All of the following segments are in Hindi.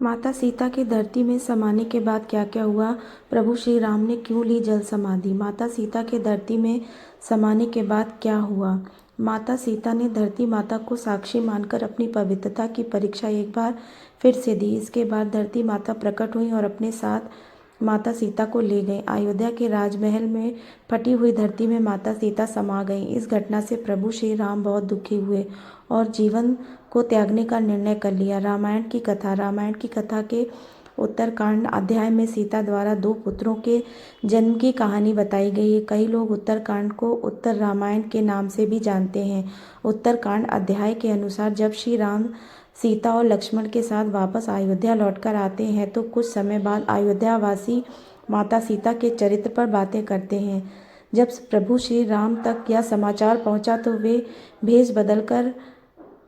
माता सीता की धरती में समाने के बाद क्या क्या हुआ? प्रभु श्री राम ने क्यों ली जल समाधि? माता सीता के धरती में समाने के बाद क्या हुआ? माता सीता ने धरती माता को साक्षी मानकर अपनी पवित्रता की परीक्षा एक बार फिर से दी। इसके बाद धरती माता प्रकट हुई और अपने साथ माता सीता को ले गई। अयोध्या के राजमहल में फटी हुई धरती में माता सीता समा गई। इस घटना से प्रभु श्री राम बहुत दुखी हुए और जीवन को त्यागने का निर्णय कर लिया। रामायण की कथा के उत्तरकांड अध्याय में सीता द्वारा दो पुत्रों के जन्म की कहानी बताई गई है। कई लोग उत्तरकांड को उत्तर रामायण के नाम से भी जानते हैं। उत्तरकांड अध्याय के अनुसार जब श्री राम सीता और लक्ष्मण के साथ वापस अयोध्या लौटकर आते हैं तो कुछ समय बाद अयोध्यावासी माता सीता के चरित्र पर बातें करते हैं। जब प्रभु श्री राम तक यह समाचार पहुंचा तो वे भेष बदलकर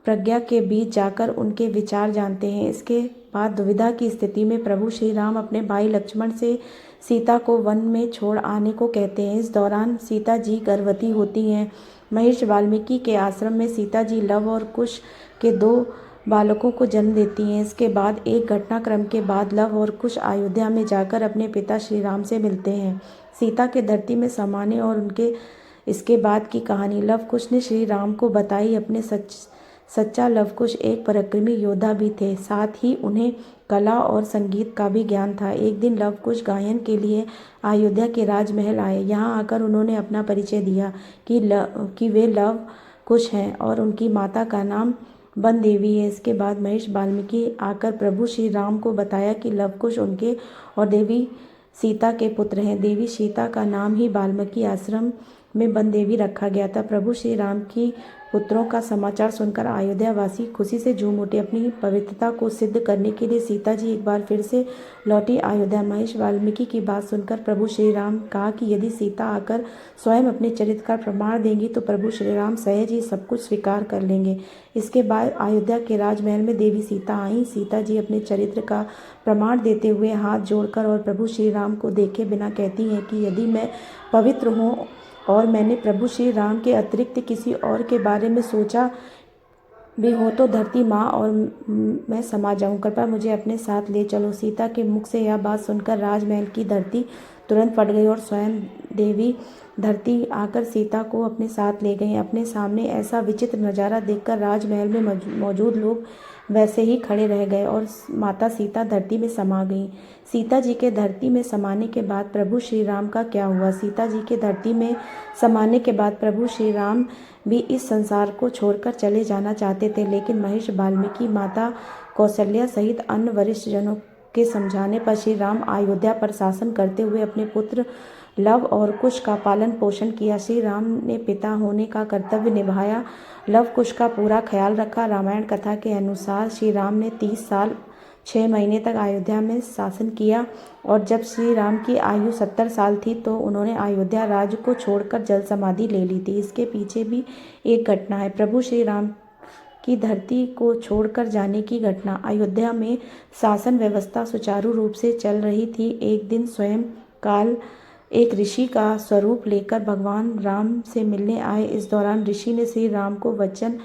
प्रज्ञा के बीच जाकर उनके विचार जानते हैं। इसके बाद दुविधा की स्थिति में प्रभु श्री राम अपने भाई लक्ष्मण से सीता को वन में छोड़ आने को कहते हैं। इस दौरान सीता जी गर्भवती होती हैं। महर्षि वाल्मीकि के आश्रम में सीता जी लव और कुश के दो बालकों को जन्म देती हैं। इसके बाद एक घटनाक्रम के बाद लव और कुश अयोध्या में जाकर अपने पिता श्री राम से मिलते हैं। सीता के धरती में समाने और उनके इसके बाद की कहानी। लव कुश ने श्री राम को बताई। अपने सच्चा लव कुश एक पराक्रमी योद्धा भी थे, साथ ही उन्हें कला और संगीत का भी ज्ञान था। एक दिन लव कुश गायन के लिए अयोध्या के राजमहल आए। यहाँ आकर उन्होंने अपना परिचय दिया कि वे लव कुश हैं और उनकी माता का नाम बन देवी है। इसके बाद महर्षि वाल्मीकि आकर प्रभु श्री राम को बताया कि लव कुश उनके और देवी सीता के पुत्र हैं। देवी सीता का नाम ही वाल्मीकि आश्रम में बन देवी रखा गया था। प्रभु श्री राम की पुत्रों का समाचार सुनकर अयोध्या वासी खुशी से झूम उठे। अपनी पवित्रता को सिद्ध करने के लिए सीता जी एक बार फिर से लौटी अयोध्या। महर्षि वाल्मीकि की बात सुनकर प्रभु श्री राम कहा कि यदि सीता आकर स्वयं अपने चरित्र का प्रमाण देंगी तो प्रभु श्री राम सहज ही सब कुछ स्वीकार कर लेंगे। इसके बाद अयोध्या के राजमहल में देवी सीता आई। सीता जी अपने चरित्र का प्रमाण देते हुए हाथ जोड़कर और प्रभु श्री राम को देखे बिना कहती हैं कि यदि मैं पवित्र हूँ और मैंने प्रभु श्री राम के अतिरिक्त किसी और के बारे में सोचा भी हो तो धरती माँ और मैं समा जाऊँ। कृपया मुझे अपने साथ ले चलो। सीता के मुख से यह बात सुनकर राजमहल की धरती तुरंत फट गई और स्वयं देवी धरती आकर सीता को अपने साथ ले गई। अपने सामने ऐसा विचित्र नज़ारा देखकर राजमहल में मौजूद लोग वैसे ही खड़े रह गए और माता सीता धरती में समा गई। सीता जी के धरती में समाने के बाद प्रभु श्री राम का क्या हुआ? सीता जी के धरती में समाने के बाद प्रभु श्री राम भी इस संसार को छोड़कर चले जाना चाहते थे, लेकिन महर्षि वाल्मीकि, माता कौशल्या सहित अन्य वरिष्ठ जनों के समझाने पर श्री राम अयोध्या पर शासन करते हुए अपने पुत्र लव और कुश का पालन पोषण किया। श्री राम ने पिता होने का कर्तव्य निभाया, लव कुश का पूरा ख्याल रखा। रामायण कथा के अनुसार श्री राम ने 30 साल 6 महीने तक अयोध्या में शासन किया और जब श्री राम की आयु 70 साल थी तो उन्होंने अयोध्या राज्य को छोड़कर जल समाधि ले ली थी। इसके पीछे भी एक घटना है। प्रभु श्री राम की धरती को छोड़कर जाने की घटना। अयोध्या में शासन व्यवस्था सुचारू रूप से चल रही थी। एक दिन स्वयं काल एक ऋषि का स्वरूप लेकर भगवान राम से मिलने आए। इस दौरान ऋषि ने श्री राम को वचन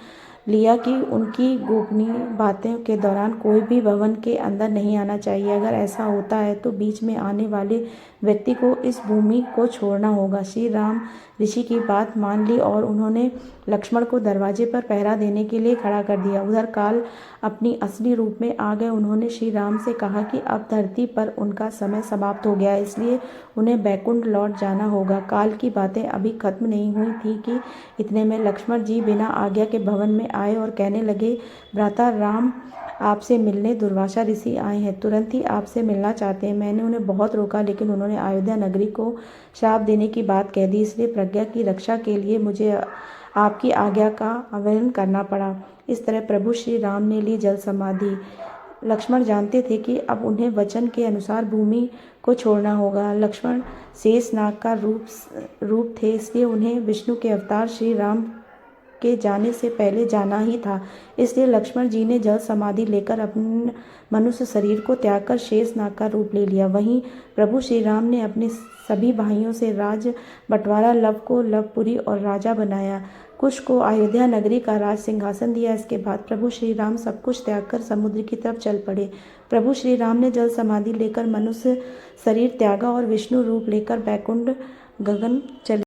लिया कि उनकी गोपनीय बातों के दौरान कोई भी भवन के अंदर नहीं आना चाहिए। अगर ऐसा होता है तो बीच में आने वाले व्यक्ति को इस भूमि को छोड़ना होगा। श्री राम ऋषि की बात मान ली और उन्होंने लक्ष्मण को दरवाजे पर पहरा देने के लिए खड़ा कर दिया। उधर काल अपनी असली रूप में आ गए। उन्होंने श्री राम से कहा कि अब धरती पर उनका समय समाप्त हो गया, इसलिए उन्हें बैकुंठ लौट जाना होगा। काल की बातें अभी खत्म नहीं हुई थी कि इतने में लक्ष्मण जी बिना आज्ञा के भवन में आए और कहने लगे, भ्राता राम आपसे मिलने दुर्वासा ऋषि आए हैं, तुरंत ही आपसे मिलना चाहते हैं। मैंने उन्हें बहुत रोका लेकिन उन्होंने अयोध्या नगरी को श्राप देने की बात कह दी, इसलिए प्रज्ञा की रक्षा के लिए मुझे आपकी आज्ञा का अवहेलना करना पड़ा। इस तरह प्रभु श्री राम ने ली जल समाधि। लक्ष्मण जानते थे कि अब उन्हें वचन के अनुसार भूमि को छोड़ना होगा। लक्ष्मण शेषनाग का रूप थे, इसलिए उन्हें विष्णु के अवतार श्री राम के जाने से पहले जाना ही था। इसलिए लक्ष्मण जी ने जल समाधि लेकर अपने मनुष्य शरीर को त्याग कर शेषनाग का रूप ले लिया। वहीं प्रभु श्री राम ने अपने सभी भाइयों से राज बंटवारा, लव को लवपुरी और राजा बनाया। कुश को अयोध्या नगरी का राज सिंहासन दिया। इसके बाद प्रभु श्री राम सब कुछ त्याग कर समुद्र की तरफ चल पड़े। प्रभु श्री राम ने जल समाधि लेकर मनुष्य शरीर त्यागा और विष्णु रूप लेकर बैकुंठ गगन चले